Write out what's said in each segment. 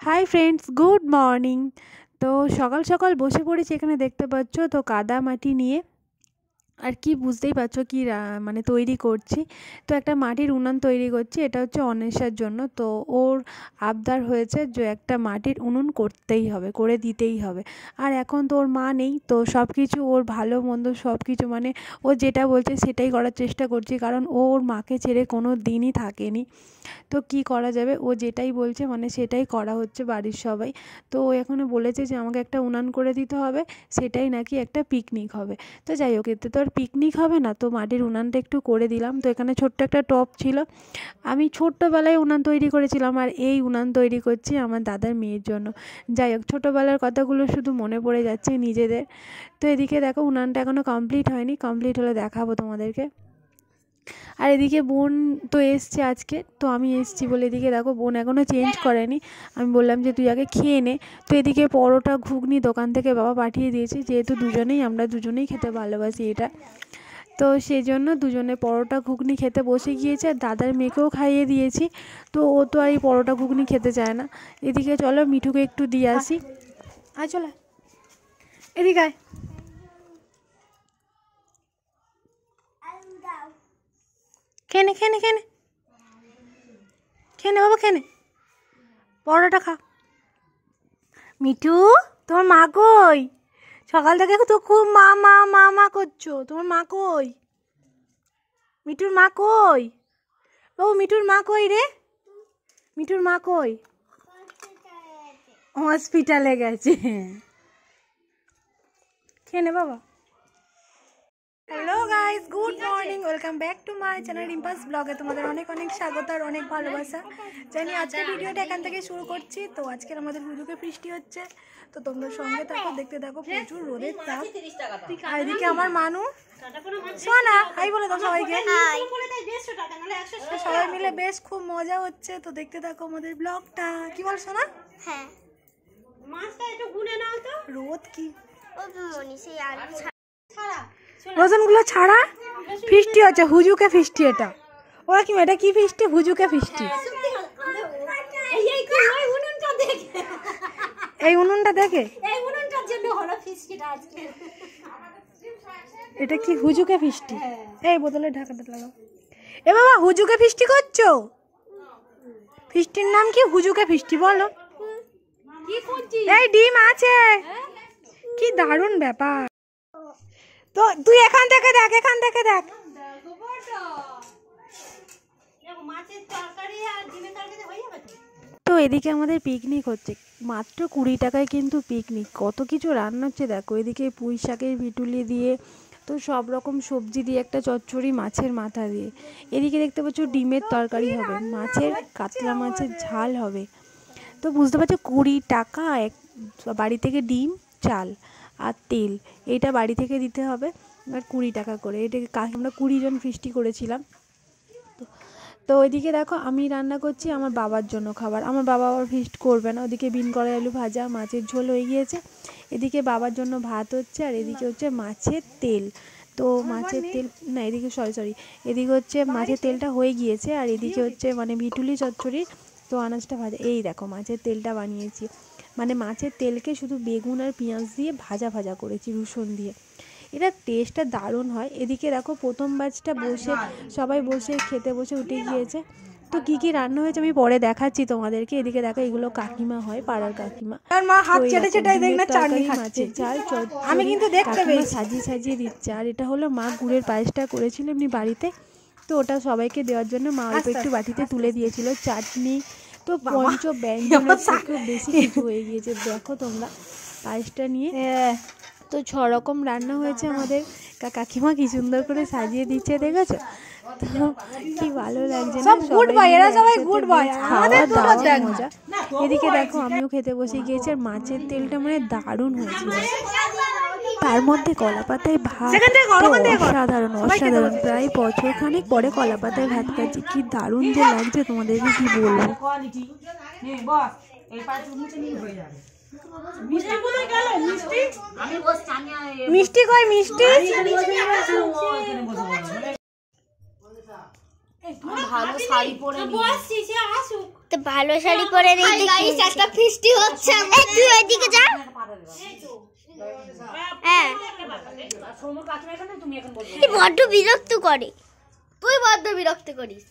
Hi friends, good morning. তো সকাল সকাল বসে পড়েছি, এখানে দেখতে পাচ্ছ তো কাদা মাটি নিয়ে আর কি বুঝতেই পারছো কি মানে তৈরি করছি। তো একটা মাটির উনুন তৈরি করছি, এটা হচ্ছে অন্বেষার জন্য। তো ওর আবদার হয়েছে যে একটা মাটির উনুন করতেই হবে, করে দিতেই হবে। আর এখন তো ওর মা নেই, তো সব কিছু ওর ভালো মন্দ সব কিছু মানে ও যেটা বলছে সেটাই করার চেষ্টা করছি, কারণ ও ওর মাকে ছেড়ে কোনো দিনই থাকেনি। তো কি করা যাবে, ও যেটাই বলছে মানে সেটাই করা হচ্ছে বাড়ির সবাই। তো ও এখনো বলেছে যে আমাকে একটা উনান করে দিতে হবে, সেটাই নাকি একটা পিকনিক হবে। তো যাই হোক, এতে তো আর পিকনিক হবে না, তো মাটির উনানটা একটু করে দিলাম। তো এখানে ছোট্ট একটা টব ছিল, আমি ছোট্টবেলায় উনান তৈরি করেছিলাম, আর এই উনান তৈরি করছি আমার দাদার মেয়ের জন্য। যাই হোক, ছোটোবেলার কথাগুলো শুধু মনে পড়ে যাচ্ছে নিজেদের। তো এদিকে দেখো উনানটা এখনও কমপ্লিট হয়নি, কমপ্লিট হলে দেখাবো তোমাদেরকে। আর এদিকে বোন তো এসছে আজকে, তো আমি এসছি বলে এদিকে দেখো বোন এখনও চেঞ্জ করেনি। আমি বললাম যে তুই আগে খেয়ে নে। তো এদিকে পরোটা ঘুগনি দোকান থেকে বাবা পাঠিয়ে দিয়েছে, যেহেতু আমরা দুজনেই খেতে ভালোবাসি এটা। তো সেই জন্য দুজনে পরোটা ঘুগনি খেতে বসে গিয়েছে, আর দাদার মেয়েকেও খাইয়ে দিয়েছি। তো ও তো আর এই পরোটা ঘুগনি খেতে চায় না। এদিকে চলো মিঠুকে একটু দিয়ে আসি। আয় চলো এদিকে আয়। খেয়ে খেয়ে খেয়ে খেয়ে বাবা, খেয়ে পরোটা খা। মিঠু, তোমার মা কই? সকাল থেকে তো খুব মা মা মা মা করছো, তোমার মা কই? মিঠুর মা কই? ও মিঠুর মা কই রে? মিঠুর মা কই? হসপিটালে গেছে। খেয়ে নে বাবা। Hello guys, good morning, welcome back to my channel Rimpa's ব্লগে। তোমাদের অনেক অনেক স্বাগত আর অনেক ভালোবাসা জানি। আজকে ভিডিওটা এখান থেকে শুরু করছি। তো আজকের আমাদের হুজুকে বৃষ্টি হচ্ছে, তো তোমরা সঙ্গে থাকো, দেখতে থাকো। প্রচুর রোদের তাপ। আর এদিকে আমার মানু সোনা হাই বলে দাও সবাইকে। সবাই মিলে বেশ খুব মজা হচ্ছে, তো দেখতে থাকো আমাদের ব্লগটা। কি বল সোনা? হ্যাঁ, মাছটা একটু গুনে নাও তো। রোদ কি ও মনি সেই আলু ছাড়া রোজনগুলো ছাড়া ফিস্টি হচ্ছে, হুজুকে ফিস্টি। এটা ওরা কি, এটা কি ফিস্টি? হুজুকে ফিস্টি। এই উনুনটা দেখে এটা কি হুজুকে ফিস্টি? এই বোতলের ঢাকাটা লাগাও। এ বাবা, হুজুকে ফিস্টি করছো? ফিস্টির নাম কি? হুজুকে ফিস্টি বলো। এই ডিম আছে, কি দারুণ ব্যাপার। তো তুই এখান থেকে দেখ, এখান থেকে দেখ। তো এদিকে আমাদের পিকনিক হচ্ছে, মাত্র 20 টাকায় কিন্তু পিকনিক। কত কিছু রান্না হচ্ছে দেখো। এদিকে পুঁই শাকের বিটুলি দিয়ে, তো সব রকম সবজি দিয়ে একটা চচ্চড়ি মাছের মাথা দিয়ে। এদিকে দেখতে পাচ্ছ ডিমের তরকারি হবে, মাছের কাতলা মাছের ঝাল হবে। তো বুঝতে পারছো 20 টাকা এক। বাড়ি থেকে ডিম, চাল আর তেল এটা বাড়ি থেকে দিতে হবে, আর 20 টাকা করে। এটাকে আমরা 20 জন ফিস্টি করেছিলাম। তো ওইদিকে দেখো আমি রান্না করছি আমার বাবার জন্য খাবার। আমার বাবা আবার ফিস্ট করবে না। ওদিকে বিন কড়াই আলু ভাজা, মাছের ঝোল হয়ে গিয়েছে। এদিকে বাবার জন্য ভাত হচ্ছে, আর এদিকে হচ্ছে মাছের তেল। তো মাছের তেল না, এদিকে সরি এদিকে হচ্ছে মাছের তেলটা হয়ে গিয়েছে, আর এদিকে হচ্ছে মানে বিটুলি চচ্চড়ি। তো আনাজটা ভাজা। এই দেখো মাছের তেলটা বানিয়েছি, মানে মাছের তেলকে শুধু বেগুন আর পেঁয়াজ দিয়ে ভাজা ভাজা করেছি রসুন দিয়ে। এটা টেস্টটা দারুণ হয়। এদিকে দেখো প্রথম ব্যাচটা বসে সবাই বসে খেতে বসে উঠে গিয়েছে। তো কি কি রান্না হয়েছে আমি পরে দেখাচ্ছি তোমাদেরকে। এদিকে দেখো এগুলো কাকিমা হয়, পাড়ার কাকিমা। আর মা হাত চেটে চেটে দেখ না চাটনি খাচ্ছে, চাল আমি কিন্তু দেখতে পেয়েছি, সাজিয়ে সাজিয়ে দিচ্ছে। আর এটা হলো মা গুড়ের পায়েসটা করেছিল এমনি বাড়িতে, তো ওটা সবাইকে দেওয়ার জন্য মা অল্প একটু বাটিতে তুলে দিয়েছিল। চাটনি তো পঞ্চ ব্যঞ্জনের থেকেও বেশি কিছু হয়ে গিয়েছে। দেখো তোমরা পায়েসটা নিয়ে। তো 6 রকম রান্না হয়েছে আমাদের। কাকিমা কি সুন্দর করে সাজিয়ে দিচ্ছে, দেখেছো তো কি ভালো লাগছে না? গুড বয়, এরা সবাই গুড বয়, আমাদের তো মজা। এদিকে দেখো আমিও খেতে বসে গিয়েছি, আর মাছের তেলটা মানে দারুণ হয়েছিল। তার মধ্যে কলা পাতায় ভাত, অসাধারণ অসাধারণ। প্রায় বছরখানেক পরে কলা পাতায় ভাত খাচ্ছি, কি দারুণ যে লাগছে তোমাদেরকে কি বলবো। মিষ্টি কই? মিষ্টি ভালো শাড়ি পরে আসুক। তো ভালো শাড়ি পরে নেই গাইস, একটা ফিস্টি হচ্ছে। এই তুই ওইদিকে যা। হ্যাঁ তুই বড্ড বিরক্ত করে, তুই বড্ড বিরক্ত করিস।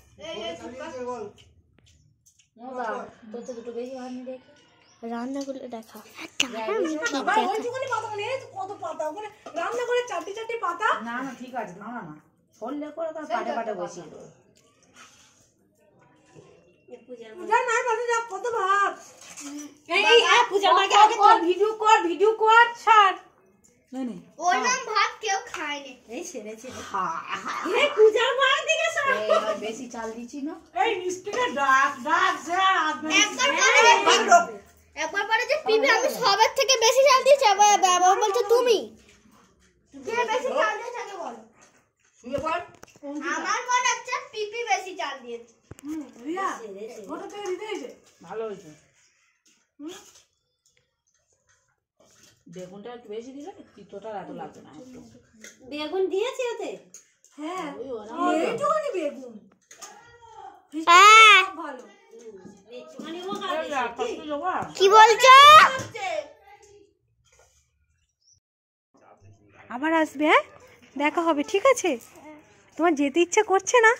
রান্নাগুলো দেখা রান্না করে চারটি চারটি পাতা। না না ঠিক আছে, না না ফললে করে তার পাটে পাটে বসিয়ে দেবো। কত ভাত ভিডিও কর, ভিডিও কর, ছাড়। ওর নাম ভাত কেউ খায় না। এই সেরেছে পূজার মায়ের দিকে বেশি চাল দিচ্ছি না। এই মিষ্টিটা ডাক ডাক যা। একবার পরে যে পিপি আমি সবার থেকে বেশি চাল দিয়েছি, আবার বলছো তুমি কে বেশি চাল দিয়েছে আগে বলো। শুয়ে পড়। আমার মনে হচ্ছে পিপি বেশি চাল দিয়েছে। রিয়া ওটা থেকে দিতে হয়েছে। ভালো হয়েছে। বেগুনটা একটু বেশি দিলে তিতোটা এত লাগবে না। বেগুন দিয়েছি ওতে? হ্যাঁ এইটুকুনি বেগুন ভালো। কি বলছো? আবার আসবে, হ্যাঁ দেখা হবে, ঠিক আছে? তোমার যেতে ইচ্ছা করছে না?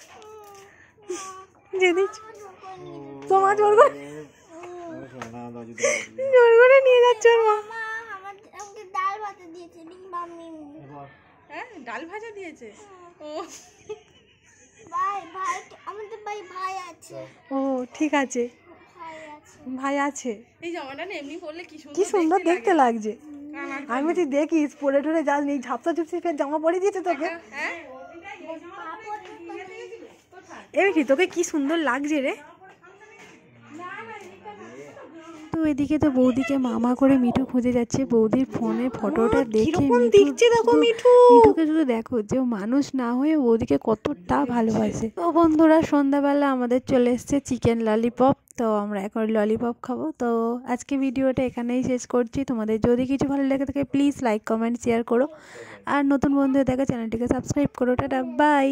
যেতে ইচ্ছা তোমার জোর করে নিয়ে যাচ্ছে ওর মা। আমাকে ডাল ভাত দিয়েছে মাম্মি। হ্যাঁ ডাল ভাজা দিয়েছে। ভাই আমাদের ভাই আছে। ও ঠিক আছে, ভাই আছে। এই জামাটা না এমনি পরলে কি সুন্দর দেখতে লাগছে। আমি বলছি দেখিস পরে টরে যাস নি, ঝাপসা ঝুপসি ফের জামা পরে দিয়েছে তোকে। এমনি তোকে কি সুন্দর লাগছে রে। তো এদিকে তো বৌদিকে মামা করে মিঠু খুঁজে যাচ্ছে। বৌদির ফোনে ফটোটা দেখে মিঠুকে শুধু দেখো যে ও মানুষ না হয়ে বৌদিকে কতটা ভালোবাসে। তো বন্ধুরা সন্ধ্যাবেলা আমাদের চলে এসছে চিকেন ললিপপ। তো আমরা এখন ললিপপ খাবো। তো আজকে ভিডিওটা এখানেই শেষ করছি। তোমাদের যদি কিছু ভালো লেগে থাকে প্লিজ লাইক কমেন্ট শেয়ার করো, আর নতুন বন্ধু দেখো চ্যানেলটিকে সাবস্ক্রাইব করো। Tata bye.